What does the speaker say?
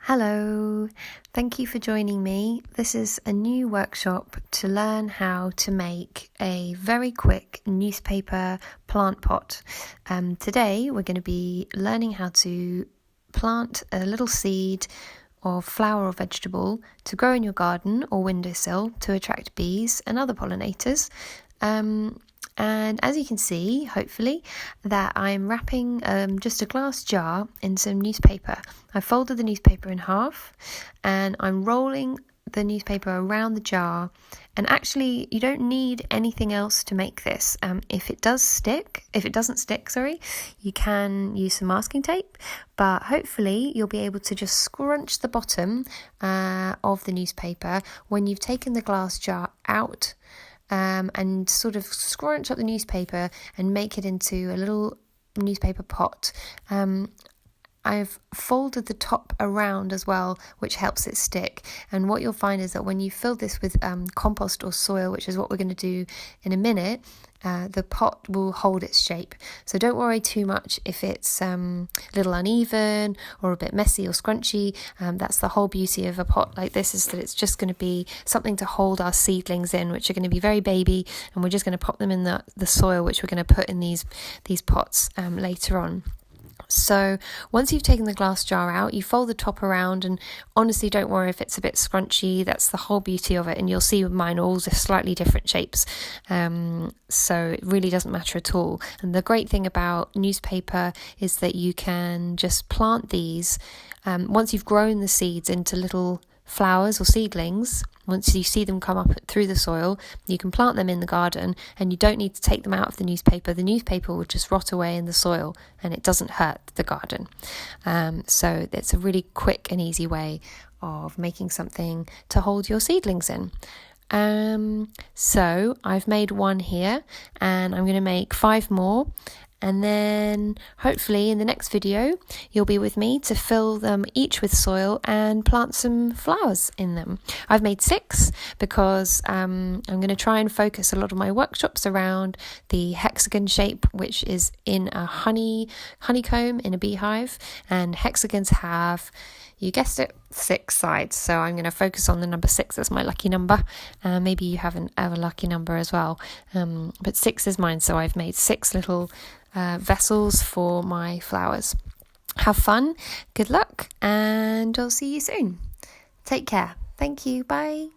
Hello, thank you for joining me. This is a new workshop to learn how to make a very quick newspaper plant pot. Today we're going to be learning how to plant a little seed of flower or vegetable to grow in your garden or windowsill to attract bees and other pollinators. And as you can see, hopefully, that I'm wrapping just a glass jar in some newspaper. I folded the newspaper in half and I'm rolling the newspaper around the jar. And actually, you don't need anything else to make this. If it doesn't stick, you can use some masking tape. But hopefully, you'll be able to just scrunch the bottom of the newspaper when you've taken the glass jar out. And sort of scrunch up the newspaper and make it into a little newspaper pot. I've folded the top around as well, which helps it stick. And what you'll find is that when you fill this with compost or soil, which is what we're going to do in a minute, the pot will hold its shape. So don't worry too much if it's a little uneven or a bit messy or scrunchy. That's the whole beauty of a pot like this, is that it's just going to be something to hold our seedlings in, which are going to be very baby, and we're just going to pop them in the soil, which we're going to put in these pots later on. So once you've taken the glass jar out, you fold the top around, and honestly don't worry if it's a bit scrunchy. That's the whole beauty of it, and you'll see with mine all just slightly different shapes, so it really doesn't matter at all. And the great thing about newspaper is that you can just plant these once you've grown the seeds into little flowers or seedlings. Once you see them come up through the soil, you can plant them in the garden, and you don't need to take them out of the newspaper. The newspaper will just rot away in the soil and it doesn't hurt the garden. So it's a really quick and easy way of making something to hold your seedlings in. So I've made one here, and I'm going to make 5 more. And then hopefully in the next video, you'll be with me to fill them each with soil and plant some flowers in them. I've made 6 because I'm going to try and focus a lot of my workshops around the hexagon shape, which is in a honeycomb in a beehive. And hexagons have, you guessed it, 6 sides. So I'm going to focus on the number 6. That's my lucky number. Maybe you have a lucky number as well. But 6 is mine. So I've made 6 little vessels for my flowers. Have fun, good luck, and I'll see you soon. Take care. Thank you. Bye.